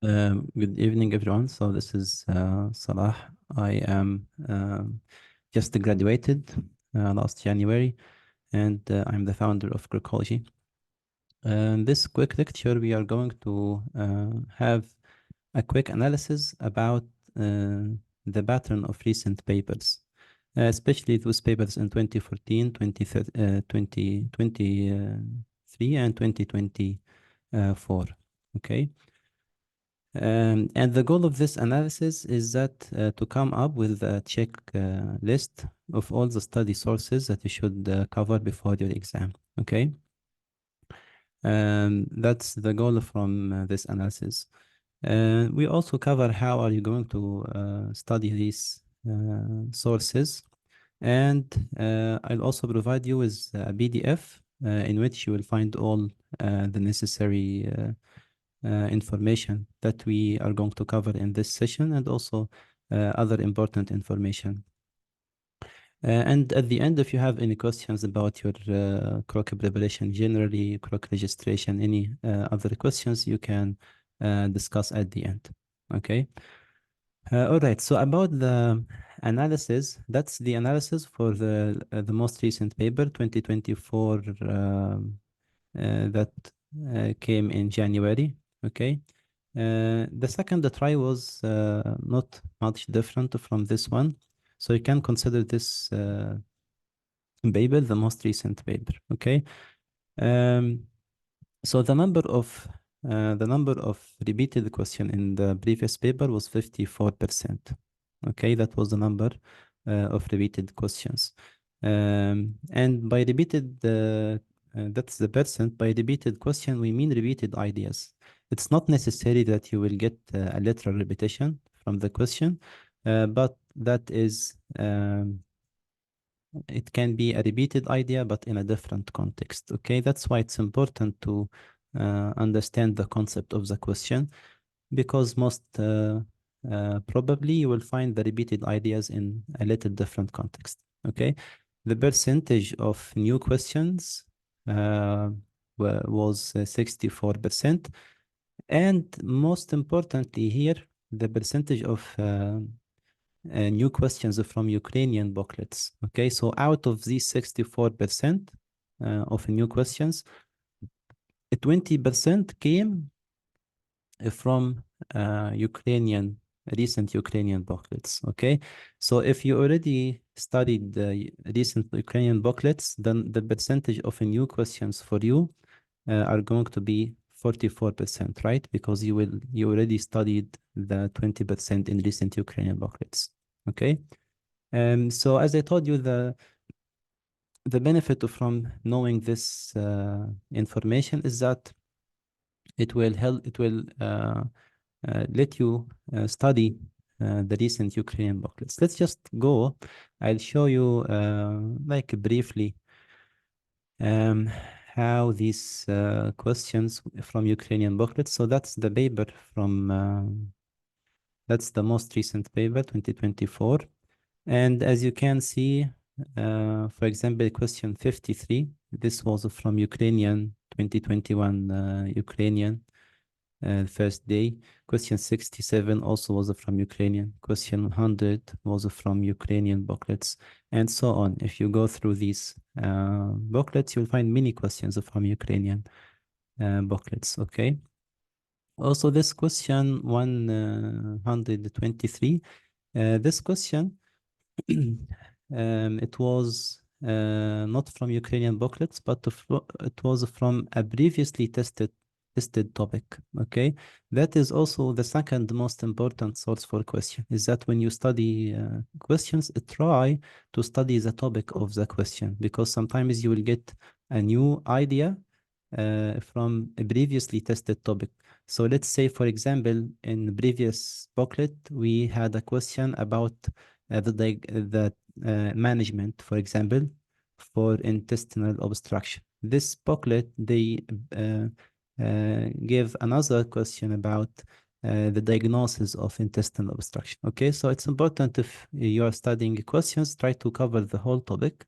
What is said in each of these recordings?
Good evening, everyone. So this is Salah. I am just graduated last January, and I'm the founder of Krokology. In this quick lecture, we are going to have a quick analysis about the pattern of recent papers, especially those papers in 2014, 2023, and 2024. Okay. And the goal of this analysis is that to come up with a check list of all the study sources that you should cover before your exam. Okay. That's the goal from this analysis. We also cover how are you going to study these sources, and I'll also provide you with a PDF in which you will find all the necessary information that we are going to cover in this session, and also other important information. And at the end, if you have any questions about your krok preparation generally, krok registration, any other questions, you can discuss at the end. Okay. All right. So about the analysis, that's the analysis for the most recent paper, 2024, that came in January. Okay. The second try was not much different from this one. So you can consider this paper the most recent paper. Okay. So the number of repeated question in the previous paper was 54%. Okay, that was the number of repeated questions. And by repeated, that's the percent. By repeated question, we mean repeated ideas. It's not necessary that you will get a literal repetition from the question, but that is it can be a repeated idea, but in a different context. Okay, that's why it's important to understand the concept of the question, because most probably you will find the repeated ideas in a little different context. Okay, the percentage of new questions was 64%, and most importantly here, the percentage of new questions from Ukrainian booklets. Okay, so out of these 64% of new questions, 20% came from recent Ukrainian booklets. Okay, so if you already studied the recent Ukrainian booklets, then the percentage of new questions for you are going to be 44%, right? Because you already studied the 20% in recent Ukrainian booklets. Okay. So as I told you, the benefit from knowing this information is that it will let you study the recent Ukrainian booklets. Let's just go. I'll show you like briefly how these questions from Ukrainian booklets. So that's the paper from that's the most recent paper, 2024. And as you can see, for example, question 53, this was from Ukrainian 2021 Ukrainian first day. Question 67 also was from Ukrainian. Question 100 was from Ukrainian booklets, and so on. If you go through these booklets, you'll find many questions from Ukrainian booklets. Okay. Also, this question 123, this question, it was not from Ukrainian booklets, but it was from a previously tested topic. Okay, that is also the second most important source for question, is that when you study questions, try to study the topic of the question, because sometimes you will get a new idea from a previously tested topic. So let's say, for example, in the previous booklet, we had a question about the management, for example, for intestinal obstruction. This booklet, they give another question about the diagnosis of intestinal obstruction. Okay, so it's important, if you are studying questions, try to cover the whole topic,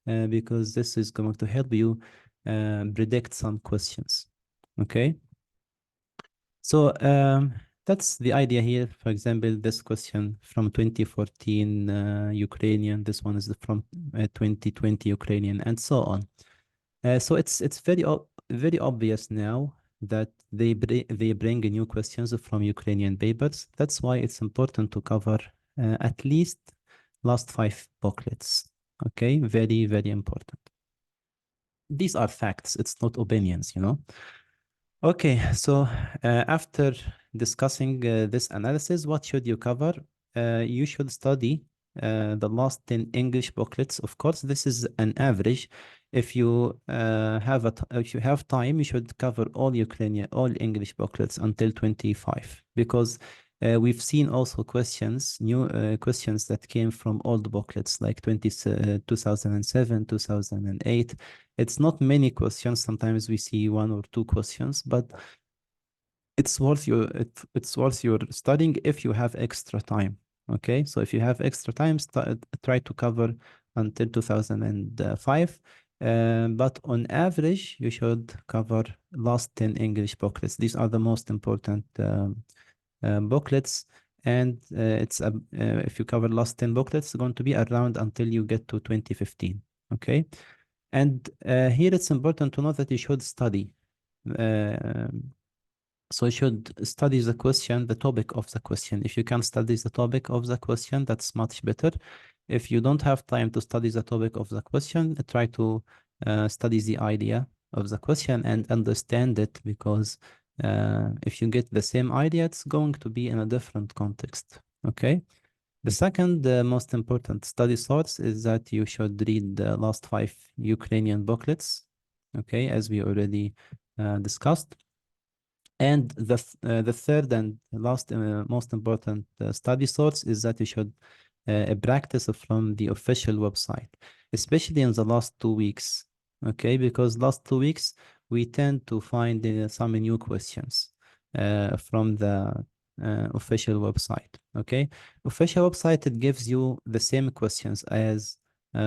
because this is going to help you predict some questions. Okay, so That's the idea here. For example, this question from 2014 Ukrainian, this one is from 2020 Ukrainian, and so on. So it's very obvious now that they bring new questions from Ukrainian papers. That's why it's important to cover at least last five booklets. Okay, very important. These are facts. It's not opinions, you know. Okay, so after discussing this analysis, what should you cover? You should study the last 10 English booklets. Of course, this is an average. If you if you have time, you should cover all English booklets until 25, because we've seen also new questions that came from old booklets like 2007, 2008. It's not many questions. Sometimes we see one or two questions, but it's worth your studying if you have extra time. Okay, so if you have extra time, try to cover until 2005. But on average, you should cover last 10 English booklets. These are the most important booklets. And if you cover last 10 booklets, it's going to be around until you get to 2015. Okay. And here it's important to know that you should study. So you should study the question, the topic of the question. If you can study the topic of the question, that's much better. If you don't have time to study the topic of the question, try to study the idea of the question and understand it, because if you get the same idea, it's going to be in a different context. Okay. The second most important study source is that you should read the last five Ukrainian booklets, okay, as we already discussed. And the third and last most important study source is that you should practice from the official website, especially in the last 2 weeks, okay, because last 2 weeks we tend to find some new questions from the official website. Okay, official website, it gives you the same questions as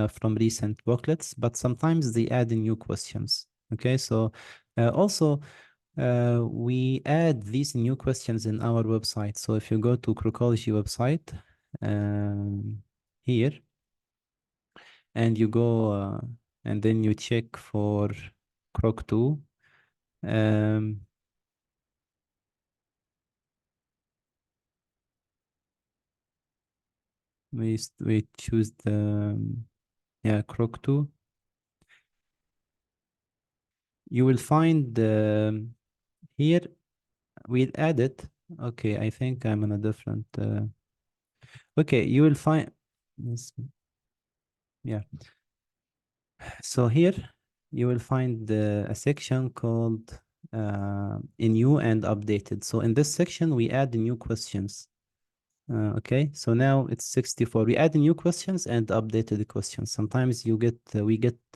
from recent booklets, but sometimes they add new questions. Okay, so also we add these new questions in our website. So if you go to Crocology website here, and you go and then you check for Croc 2, we choose the Croc 2. You will find here we'll add it. Okay, I think I'm in a different okay, you will find yes, yeah. So here you will find a section called new and updated. So in this section, we add new questions. Okay, so now it's 64. We add new questions and updated questions. Sometimes we get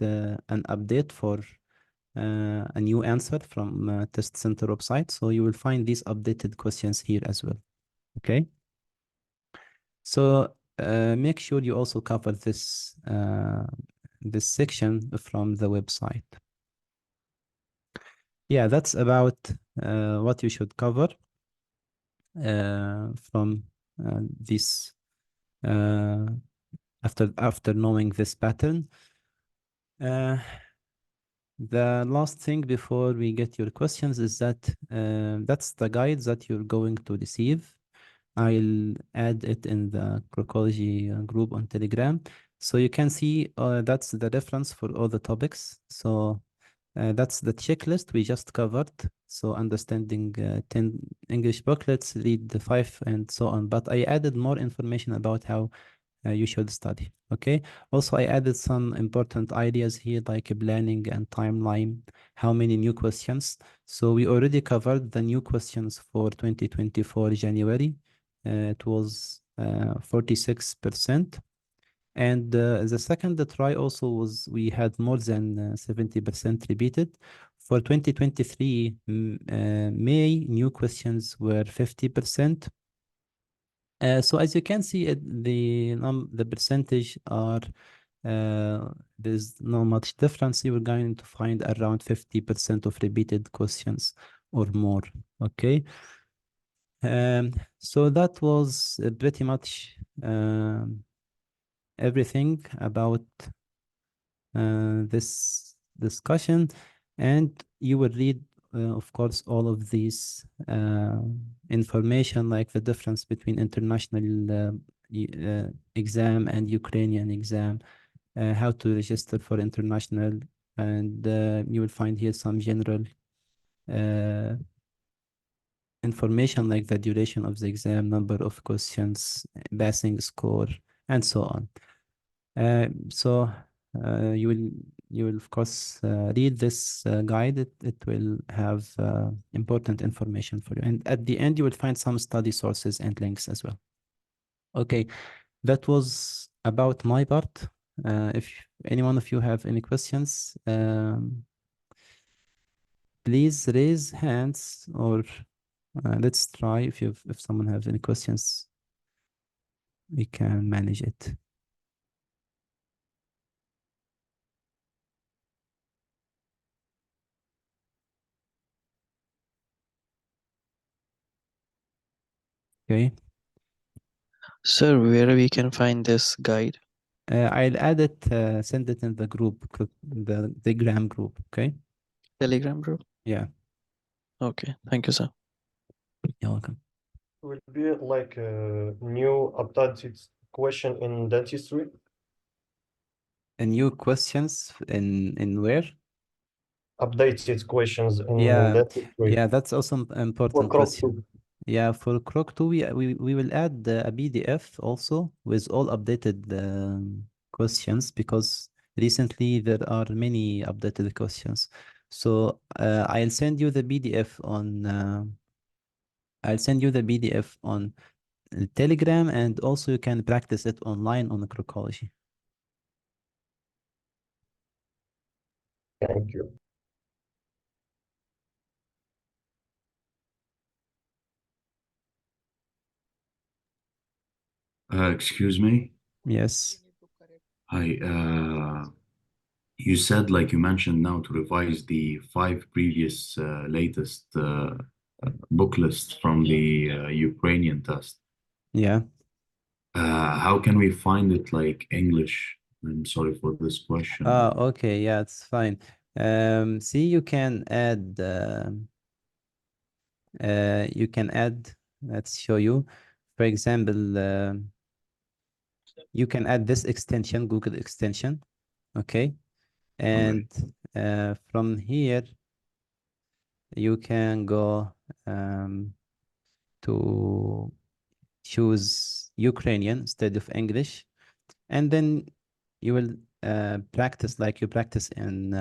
an update for a new answer from Test Center website. So you will find these updated questions here as well. Okay. So make sure you also cover this section from the website. Yeah, that's about what you should cover from this after knowing this pattern. The last thing before we get your questions is that that's the guide that you're going to receive. I'll add it in the Crocology group on Telegram. So you can see that's the reference for all the topics. So that's the checklist we just covered. So understanding 10 English booklets, read the 5 and so on. But I added more information about how you should study. Okay. Also, I added some important ideas here like planning and timeline, how many new questions. So we already covered the new questions for 2024 January. It was 46%. And the second try also we had more than 70% repeated. For 2023 May, new questions were 50%. So as you can see, the percentage are there's not much difference. You're going to find around 50% of repeated questions or more. Okay. So that was pretty much everything about this discussion, and you will read, of course, all of these information, like the difference between international exam and Ukrainian exam, how to register for international, and you will find here some general uh, information like the duration of the exam, number of questions, passing score, and so on. So you will of course read this guide. It will have important information for you, and at the end you will find some study sources and links as well. Okay, that was about my part. If any one of you have any questions, please raise hands, or let's try if someone has any questions, we can manage it. Okay. Sir, where we can find this guide? I'll add it, send it in the group, the Telegram group. Okay. Telegram group? Yeah. Okay, thank you, sir. You're welcome. Will be like a new updated question in dentistry. And new questions in where? Updated questions in Yeah, dentistry yeah, that's also for important krok question. 2. Yeah, for krok 2, we will add a PDF also with all updated questions, because recently there are many updated questions. So I'll send you the PDF on Telegram, and also you can practice it online on the Crocology. Thank you. Excuse me. Yes. Hi. You said, like you mentioned now, to revise the 5 previous latest book list from the Ukrainian test. Yeah. How can we find it like English? I'm sorry for this question. Okay. Yeah, it's fine. See, you can add. You can add. Let's show you. For example, you can add this extension, Google extension. Okay. And from here, you can go to choose Ukrainian instead of English, and then you will practice like you practice in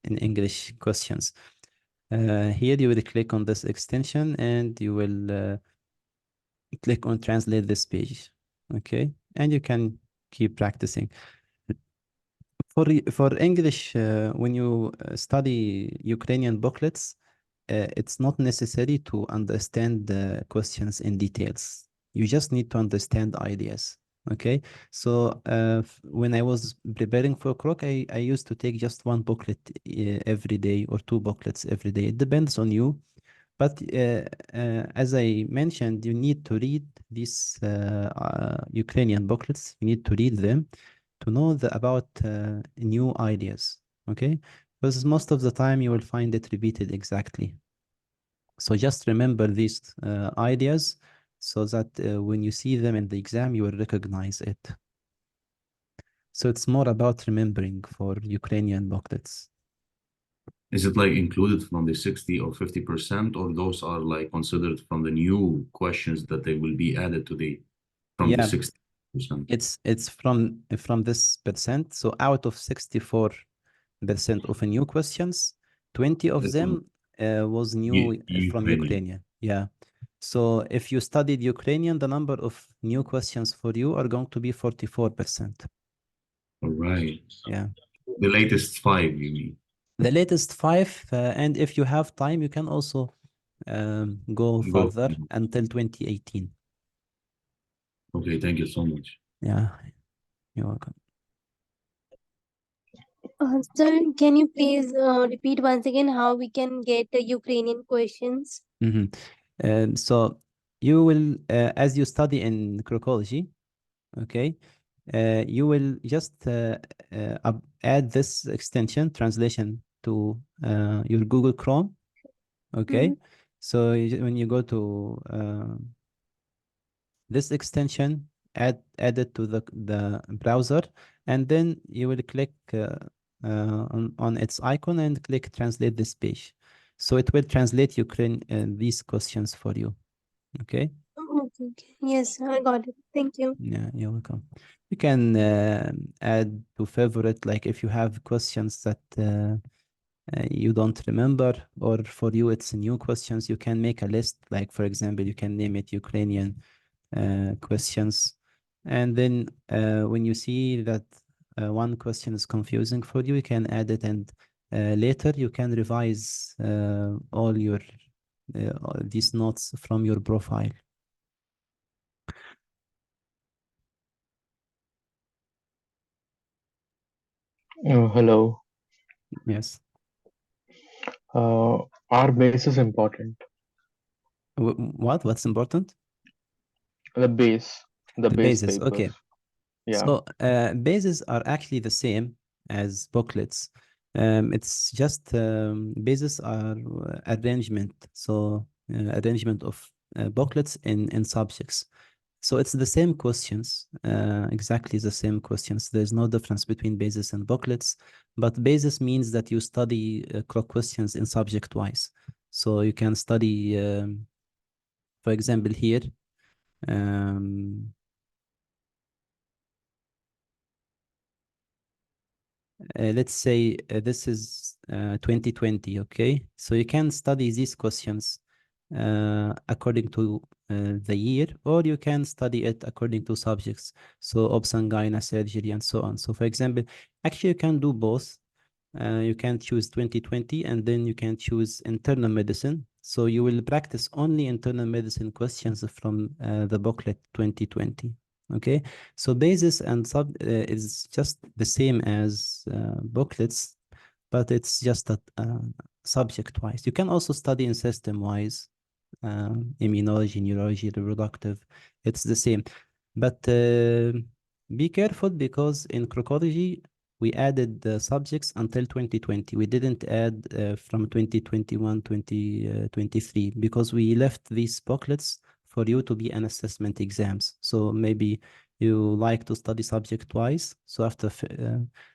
English questions. Here you will click on this extension, and you will click on translate this page. Okay, and you can keep practicing. For English, when you study Ukrainian booklets, it's not necessary to understand the questions in details. You just need to understand ideas. Okay, so when I was preparing for Krok, I used to take just one booklet every day, or two booklets every day. It depends on you. But as I mentioned, you need to read these Ukrainian booklets. You need to read them to know about new ideas. Okay, because most of the time you will find it repeated exactly. So just remember these ideas, so that when you see them in the exam, you will recognize it. So it's more about remembering for Ukrainian booklets. Is it like included from the 60 or 50%, or those are like considered from the new questions that they will be added to the from the Yeah, 60%? it's from this percent. So out of 64% of new questions, 20 of It's them was new from Ukrainian. Ukrainian. Yeah. So if you studied Ukrainian, the number of new questions for you are going to be 44%. All right. Yeah. The latest 5, you mean? The latest 5, and if you have time, you can also go Go. further until 2018. Okay, thank you so much. Yeah, you're welcome. Sir, can you please repeat once again how we can get the Ukrainian questions? So you will, as you study in crocology, okay, you will just add this extension translation to your Google Chrome, okay? So when you go to this extension, add it to the browser, and then you will click on its icon and click translate this page. So it will translate Ukraine these questions for you. Okay. Okay, okay. Yes, I got it. Thank you. Yeah, you're welcome. You can add to favorite, like if you have questions that you don't remember, or for you it's new questions, you can make a list. Like for example, you can name it Ukrainian questions, and then when you see that one question is confusing for you, you can add it, and later you can revise all your all these notes from your profile. Hello. Yes. Are bases important? What's important? The base, the The base bases. papers. Okay. Yeah. So bases are actually the same as booklets. It's just bases are arrangement. So arrangement of booklets in subjects. So it's the same questions, exactly the same questions. There's no difference between bases and booklets, but bases means that you study krok questions in subject wise. So you can study, for example, here. Let's say this is 2020, okay? So you can study these questions according to the year, or you can study it according to subjects. So obs and gyna, surgery, and so on. So for example, actually you can do both. You can choose 2020 and then you can choose internal medicine. So you will practice only internal medicine questions from the booklet 2020. Okay, so basis and sub is just the same as booklets, but it's just a subject wise. You can also study in system wise, immunology, neurology, reproductive. It's the same, but be careful because in crocology we added the subjects until 2020. We didn't add from 2021, 2023 because we left these booklets for you to be an assessment exams. So maybe you like to study subject wise. So after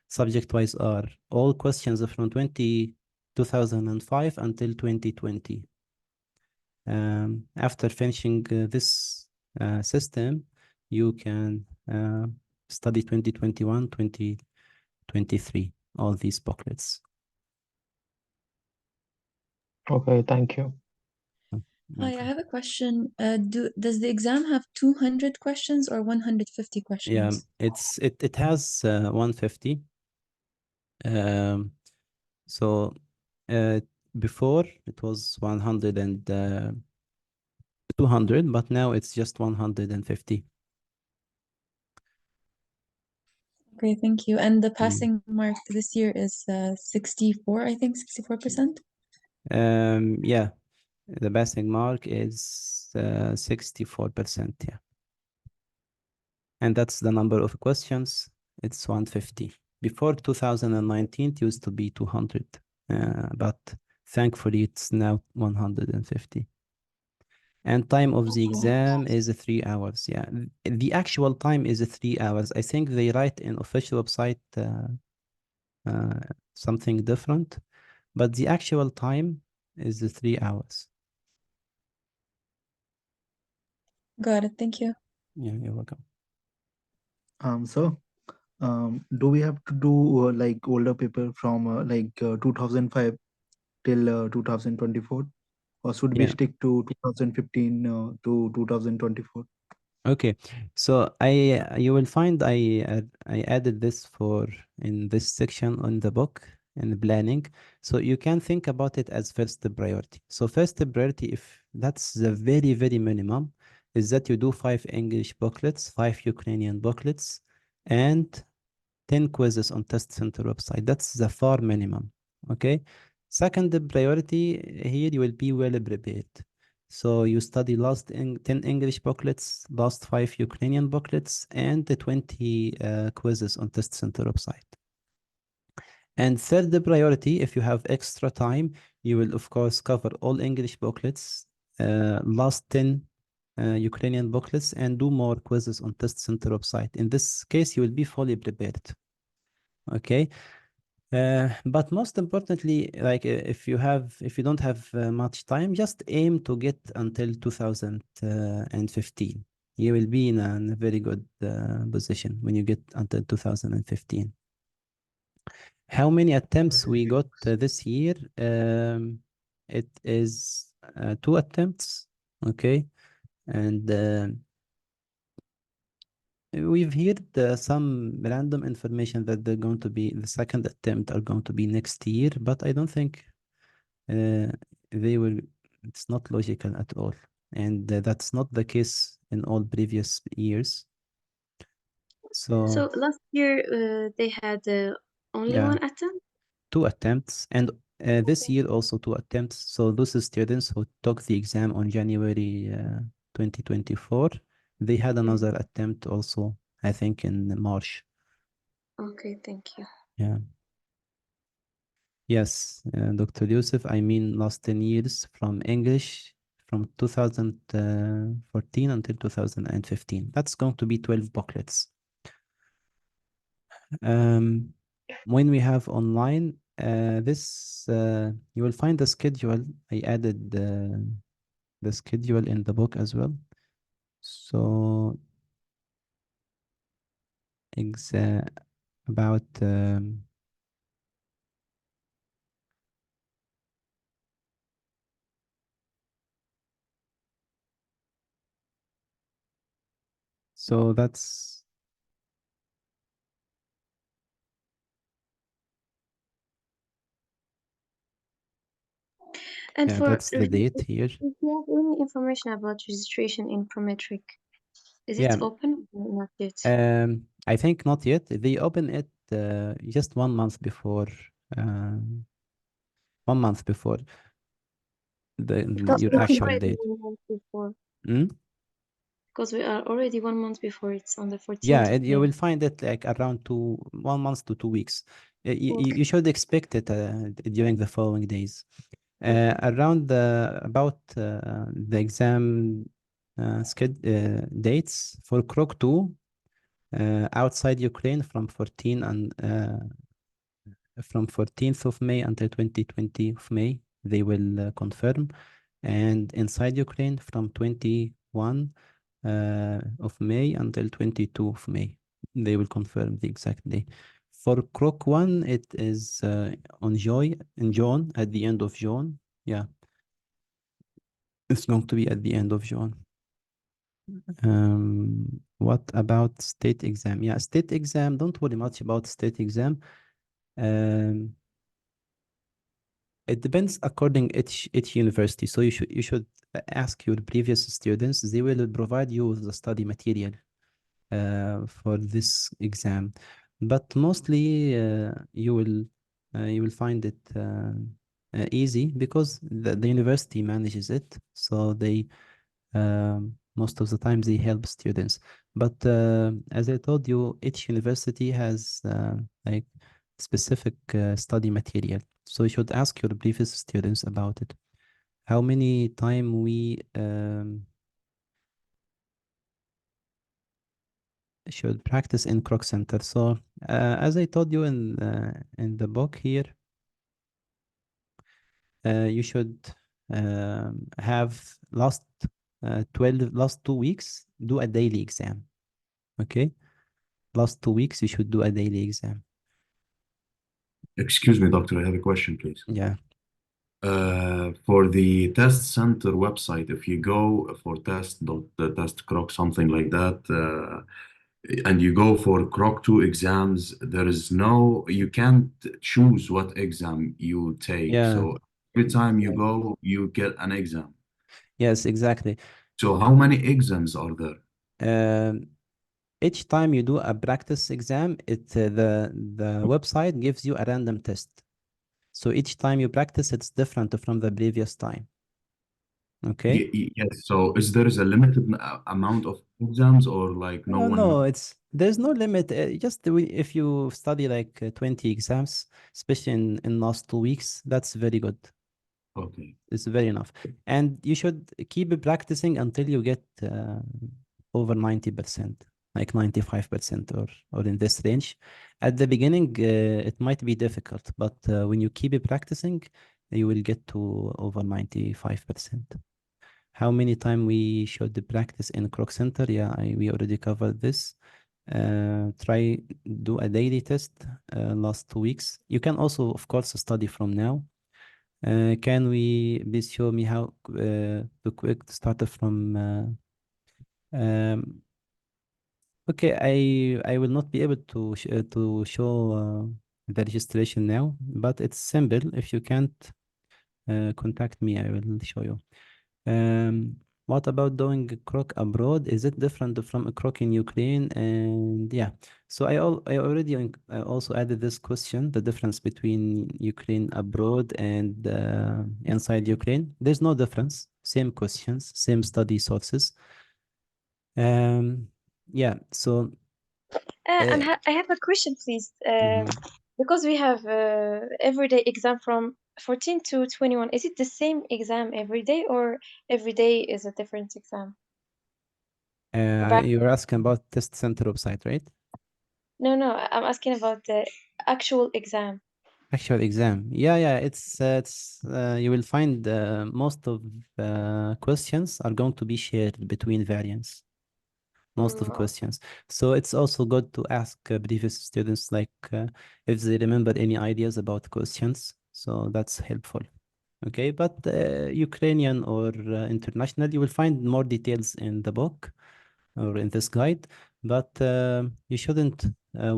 subject wise are all questions from 2005 until 2020. After finishing this system, you can study 2021, 2023, all these booklets. Okay, thank you. Hi, I have a question. Does the exam have 200 questions or 150 questions? Yeah, it has 150. So before it was 100 and 200, but now it's just 150. Okay, thank you. And the passing mark this year is 64, I think, 64%? Yeah, the passing mark is 64%, yeah. And that's the number of questions. It's 150. Before 2019, it used to be 200, but thankfully it's now 150. And time of the exam is 3 hours. Yeah, the actual time is 3 hours. I think they write in official website something different, but the actual time is 3 hours. Got it. Thank you. Yeah, you're welcome. So, do we have to do like older paper from 2005 till 2024, or should we Yeah. stick to 2015 to 2024? Okay, so you will find I added this for in this section on the book in the planning, so you can think about it as first priority. So first priority, if that's the very minimum, is that you do 5 English booklets, 5 Ukrainian booklets, and 10 quizzes on test center website. That's the far minimum. Okay. Second priority here, you will be well prepared. So you study last 10 English booklets, last 5 Ukrainian booklets, and the 20 quizzes on test center website. And third priority, if you have extra time, you will of course cover all English booklets, last 10 Ukrainian booklets, and do more quizzes on test center website. In this case, you will be fully prepared. Okay. But most importantly, like if you don't have much time, just aim to get until 2015. You will be in a very good position when you get until 2015. How many attempts we got this year? It is 2 attempts, okay, and we've heard some random information that they're going to be the second attempt are going to be next year, but I don't think they will. It's not logical at all, and that's not the case in all previous years. So last year they had only Yeah. one attempt? 2 attempts, and this year also 2 attempts. So those students who took the exam on January 2024, they had another attempt also, I think, in March. Okay, thank you. Yeah. Yes, Dr. Yusuf, I mean last 10 years from English, from 2014 until 2015. That's going to be 12 booklets. When we have online, this you will find the schedule. I added the schedule in the book as well. So about so that's And for that's the date here. if you have any information about registration in Prometric, is Yeah. it open or not yet? I think not yet. They open it just 1 month before. 1 month before your actual date. 1 month before. Hmm? Because we are already 1 month before, it's on the 14th. Yeah, of you May. will find it like around 1 month to 2 weeks. You should expect it during the following days. Around about the exam dates for krok 2 outside Ukraine from 14th of May until 2020 of May, they will confirm. And inside Ukraine from 21 of May until 22 of May, they will confirm the exact day. For krok 1, it is in June, at the end of June. Yeah, it's going to be at the end of June. What about state exam? Yeah, state exam, don't worry much about state exam. It depends according each university. So you should ask your previous students. They will provide you with the study material for this exam, but mostly you will find it easy because the university manages it. So they most of the time they help students. But as I told you, each university has like specific study material. So you should ask your previous students about it. How many time we should practice in krok center. So as I told you in the book here, you should have last 2 weeks do a daily exam. Okay, last 2 weeks you should do a daily exam. Excuse me, doctor, I have a question, please. Yeah. For the test center website, if you go for test krok, something like that, and you go for krok 2 exams, you can't choose what exam you take. Yeah. So every time you go, you get an exam. Yes, exactly. So how many exams are there? Each time you do a practice exam, the website gives you a random test. So each time you practice, it's different from the previous time. Okay? Yes. So is there a limited amount of exams or like no one No, knows? there's no limit. Just if you study like 20 exams, especially in last 2 weeks, that's very good. Okay. It's very enough. And you should keep practicing until you get over 90%, like 95% or in this range. At the beginning, it might be difficult, but when you keep practicing, you will get to over 95%. How many time we should practice in Krok Center? Yeah, we already covered this. Try do a daily test last 2 weeks. You can also, of course, study from now. Can we please show me how to quick start from okay, I will not be able to show the registration now, but it's simple. If you can't contact me, I will show you. What about doing a krok abroad? Is it different from a krok in Ukraine? And yeah, so I already also added this question, the difference between Ukraine abroad and inside Ukraine. There's no difference. Same questions, same study sources. Yeah, so I have a question, please. mhm. Because we have everyday exam from 14 to 21. Is it the same exam every day, or every day is a different exam? Right? You're asking about test center website, right? No, I'm asking about the actual exam. Actual exam. Yeah, it's you will find most of questions are going to be shared between variants. Most of the Mm, questions. So it's also good to ask previous students like if they remember any ideas about questions. So that's helpful. Okay, but Ukrainian or international, you will find more details in the book or in this guide, but you shouldn't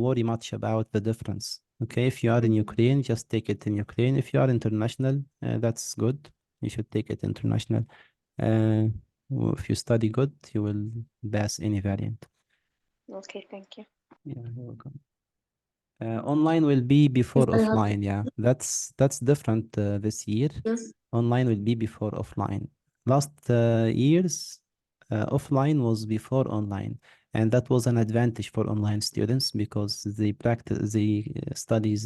worry much about the difference. Okay, if you are in Ukraine, just take it in Ukraine. If you are international, that's good. You should take it international. Uh, if you study good, you will pass any variant. okay, thank you. Yeah, you're welcome. Online will be before Yes, I have. offline. Yeah, that's different this year. Yes. Online will be before offline. Last years, offline was before online, and that was an advantage for online students because they studies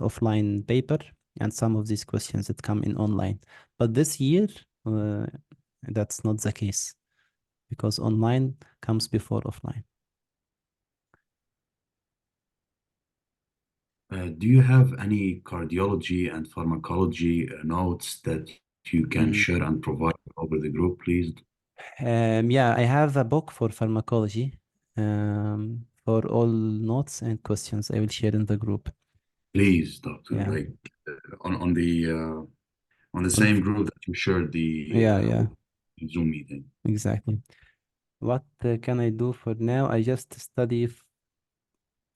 offline paper, and some of these questions that come in online. But this year, uh, that's not the case because online comes before offline. Do you have any cardiology and pharmacology notes that you can Mm. share and provide over the group, please? Yeah, I have a book for pharmacology for all notes and questions I will share in the group. Please, doctor, Yeah. like on the On same group that you shared the yeah, Zoom meeting. exactly. What can I do for now? I just study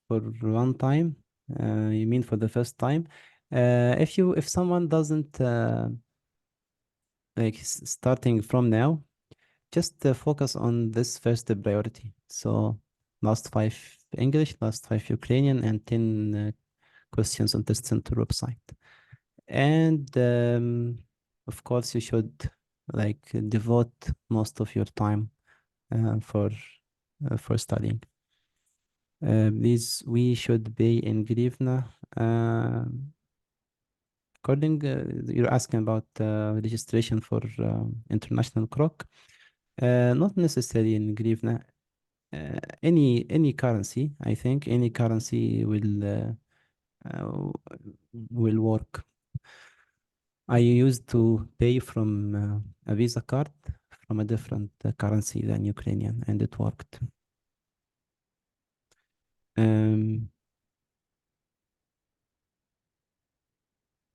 for one time. You mean for the first time? If someone doesn't like starting from now, just focus on this first priority. So last 5 English, last 5 Ukrainian, and 10 questions on test center website. And of course, you should like devote most of your time for studying. These we should pay in hryvnia. According, you're asking about registration for international krok. Not necessarily in hryvnia. Any currency, I think, any currency will work. I used to pay from a Visa card from a different currency than Ukrainian, and it worked. Um,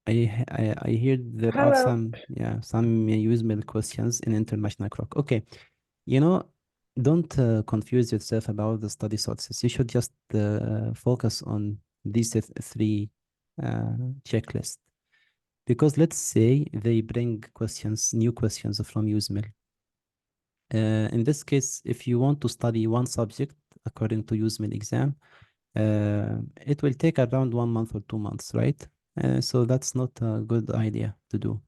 I hear there are Hello. some useful questions in international krok. Okay, you know, don't confuse yourself about the study sources. You should just focus on these three checklists. Because let's say they bring questions, new questions from USML. In this case, if you want to study one subject according to USMIL exam, it will take around 1 month or 2 months, right? So that's not a good idea to do.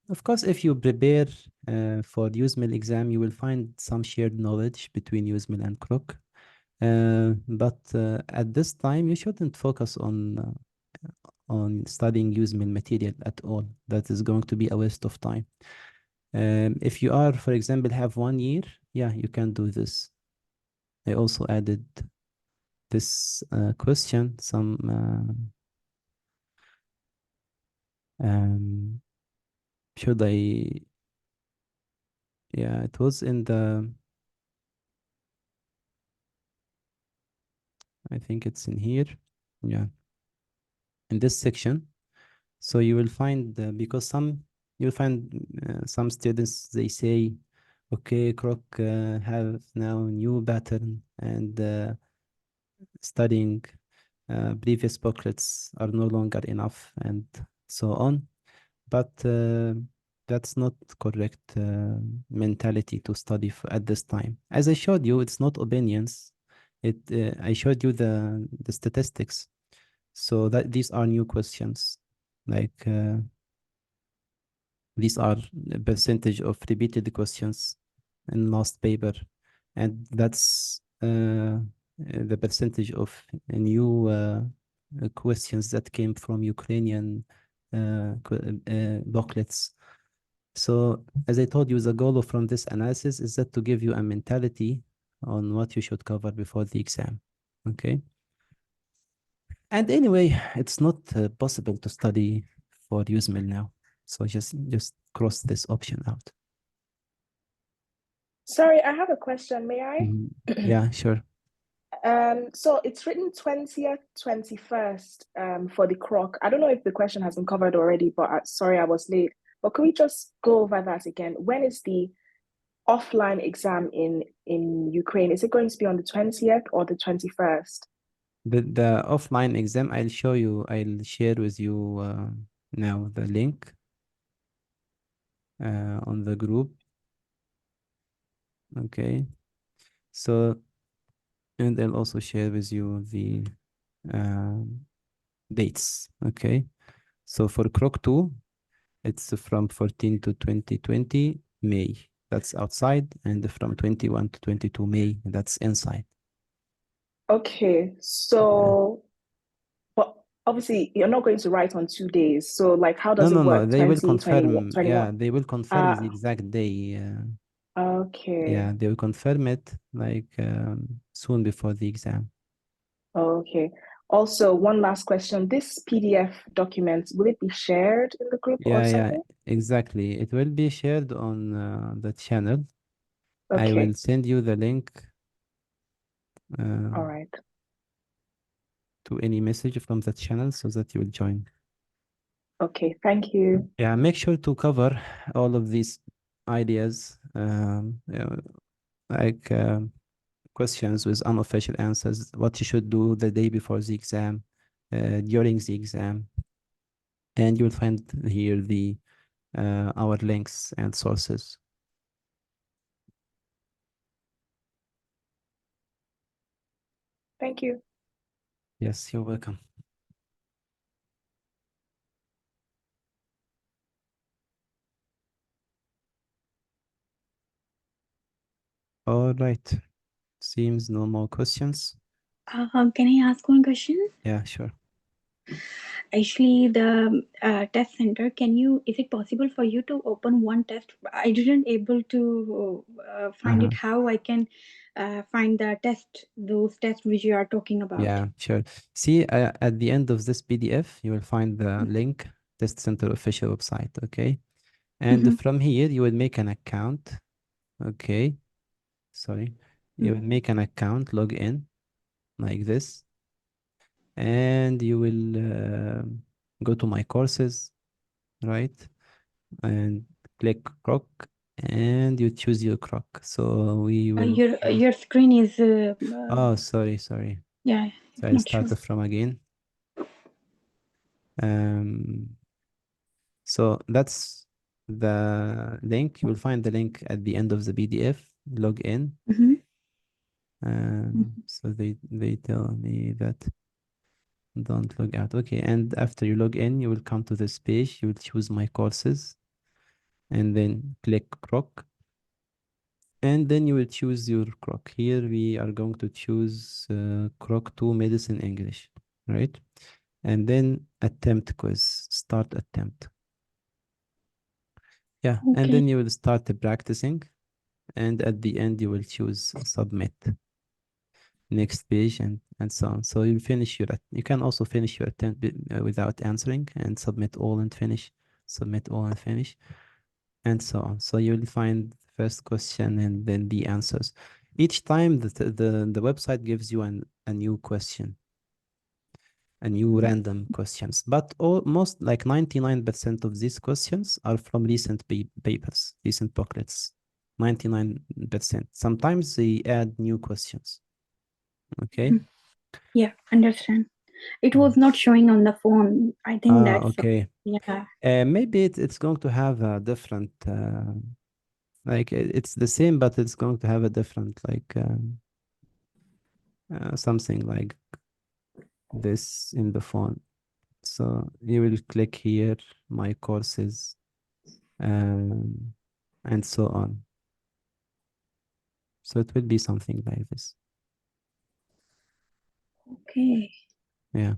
Of course, if you prepare for USMIL exam, you will find some shared knowledge between USMIL and krok. But at this time, you shouldn't focus on studying USMIL material at all. That is going to be a waste of time. If you are, for example, have 1 year, yeah, you can do this. I also added this question, should I, yeah, it was in the, I think it's in here, yeah, in this section. So you will find, because you'll find some students, they say, okay, krok have now new pattern, and studying previous booklets are no longer enough, and so on. But that's not correct mentality to study at this time. As I showed you, it's not opinions. I showed you the statistics. So that these are new questions. Like these are the percentage of repeated questions in last paper, and that's the percentage of new questions that came from Ukrainian booklets. So as I told you, the goal from this analysis is that to give you a mentality on what you should cover before the exam. Okay. And anyway, it's not possible to study for USMIL now. So just cross this option out. Sorry, I have a question. May I? Yeah, sure. So it's written 20th, 21st for the krok. I don't know if the question has been covered already, but sorry, I was late. But can we just go over that again? When is the offline exam in Ukraine? Is it going to be on the 20th or the 21st? The offline exam, I'll show you, I'll share with you now the link on the group. Okay. So, and I'll also share with you the dates. Okay. So for krok 2, it's from 14 to 2020 May. That's outside, and from 21 to 22 May, that's inside. Okay, so, but obviously you're not going to write on 2 days. So like, how does it No, work? they will 20, 21, confirm. 21? Yeah, they will confirm the exact day. Okay. Yeah, they will confirm it like soon before the exam. Okay. Also, one last question. This PDF document, will it be shared in the group or Yeah, something? exactly. It will be shared on the channel. I Okay. will send you the link All right. to any message from the channel so that you will join. Okay, thank you. Yeah, make sure to cover all of these ideas, like questions with unofficial answers, what you should do the day before the exam, during the exam, and you'll find here the our links and sources. Thank you. Yes, you're welcome. All right. Seems no more questions. Can I ask one question? Yeah, sure. Actually, the test center, is it possible for you to open one test? I didn't able to find it, how I can find those tests which you are talking about. Yeah, sure. See, at the end of this PDF, you will find the link, Test Center official website, okay? And from here, you will make an account, okay? Sorry. You will make an account, log in, like this. And you will go to my courses, right? And click krok, and you choose your krok. So we will. Your screen is. Oh, sorry. Yeah. So I'll start from again. So that's the link. You will find the link at the end of the PDF. Log in. So they tell me that don't log out. Okay, and after you log in, you will come to this page. You will choose my courses, and then click krok. And then you will choose your krok. Here we are going to choose krok 2 medicine English, right? And then attempt quiz, start attempt. Yeah, and then you will start the practicing, and at the end you will choose submit. Next page and so on. So you finish your you can also finish your attempt without answering and submit all and finish, submit all and finish, and so on. So you will find the first question and then the answers. Each time the website gives you a new question, a new random questions, but almost like 99% of these questions are from recent papers, recent booklets. 99%. Sometimes they add new questions. Okay. Yeah, understand. It was not showing on the phone. I think that's okay. Yeah. Maybe it's going to have a different like it's the same, but it's going to have a different like something like this in the phone. So you will click here, my courses, and so on. So it will be something like this. Okay. Yeah.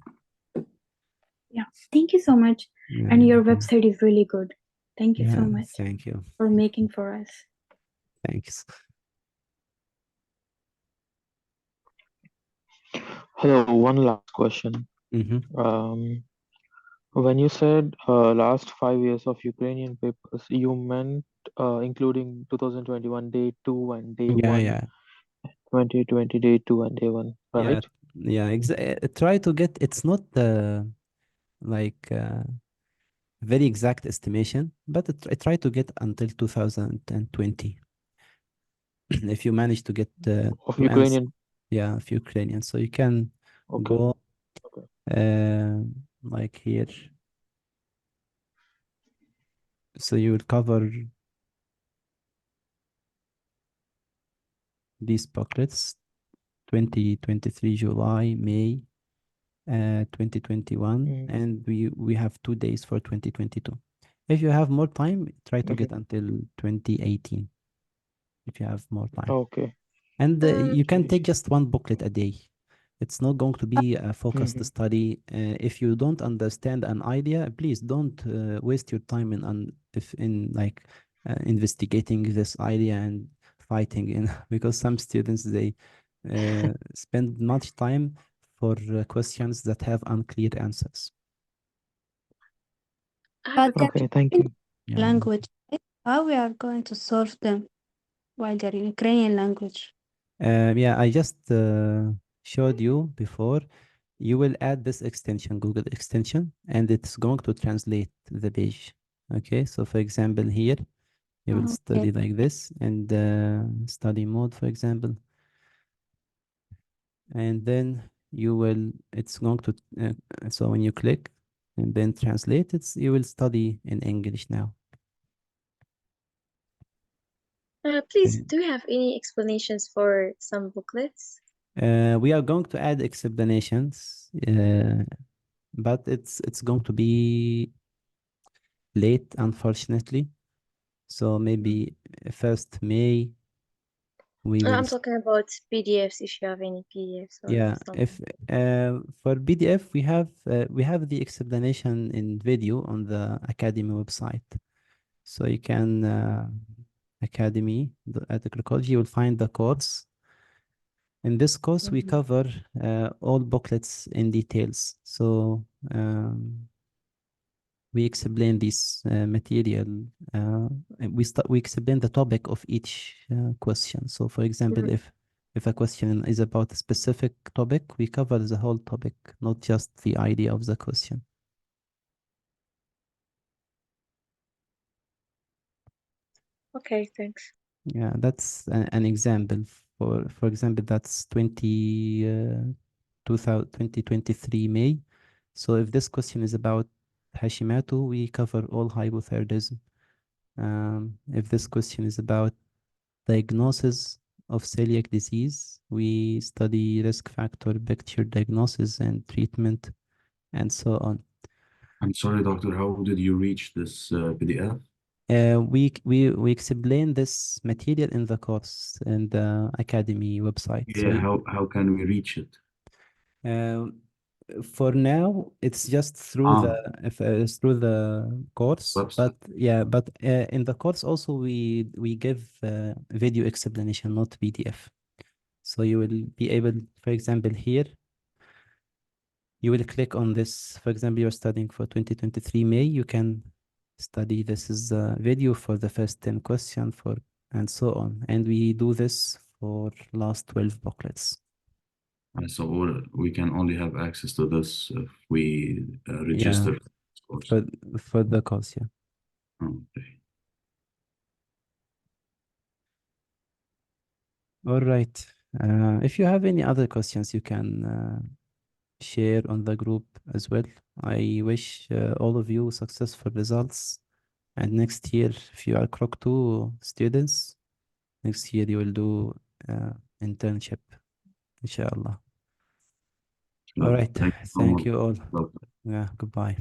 Yeah. Thank you so much. Yeah, And your okay. website is really good. Thank you so Yeah, much thank you. for making for us. Thanks. Hello, one last question. When you said last 5 years of Ukrainian papers, you meant including 2021 day 2 and day Yeah, 1, yeah. 2020 day 2 and day 1, right? Yeah, try to get, it's not like very exact estimation, but try to get until 2020. If you manage to get Of to answer, Ukrainian. yeah, of Ukrainian, so you can go like here. So you will cover these booklets 2023 July, May, 2021, and we have 2 days for 2022. If you have more time, try to get until 2018 if you have more time. Okay. And you can take just one booklet a day. It's not going to be a focused study. If you don't understand an idea, please don't waste your time in like investigating this idea and fighting in because some students they spend much time for questions that have unclear answers. But Okay, thank you. Yeah. language, how we are going to solve them while they're in Ukrainian language? Yeah, I just showed you before. You will add this extension, Google extension, and it's going to translate the page. Okay, so for example, here you will study like this and study mode, for example, and then you will. It's going to. So when you click and then translate, you will study in English now. Please, do you have any explanations for some booklets? We are going to add explanations, but it's going to be late, unfortunately. So maybe 1st May we will. I'm talking about PDFs. If you have any PDFs or Yeah, something. if for PDF we have the explanation in video on the Academy website. So you can Academy at the Crocology, you will find the course. In this course, we cover all booklets in details. So we explain this material. We explain the topic of each question. So, for example, if a question is about a specific topic, we cover the whole topic, not just the idea of the question. Okay, thanks. Yeah, that's an example. For example, that's 2023 May. So if this question is about Hashimoto, we cover all hypothyroidism. If this question is about diagnosis of celiac disease, we study risk factor, picture diagnosis and treatment, and so on. I'm sorry, doctor, how did you reach this PDF? We explain this material in the course in the Academy website. Yeah, how can we reach it? For now, it's just through through the course. Website. But yeah, but in the course also we give video explanation, not PDF. So you will be able, for example, here you will click on this. For example, you're studying for 2023 May. You can study this is a video for the first 10 question for and so on. And we do this for last 12 booklets. So we can only have access to this if we register for this course. For the course, yeah. Okay. All right. If you have any other questions, you can share on the group as well. I wish all of you successful results. And next year, if you are krok 2 students, next year you will do internship, inshallah. All right. Thank you so Thank much, you all. doctor. Yeah, goodbye.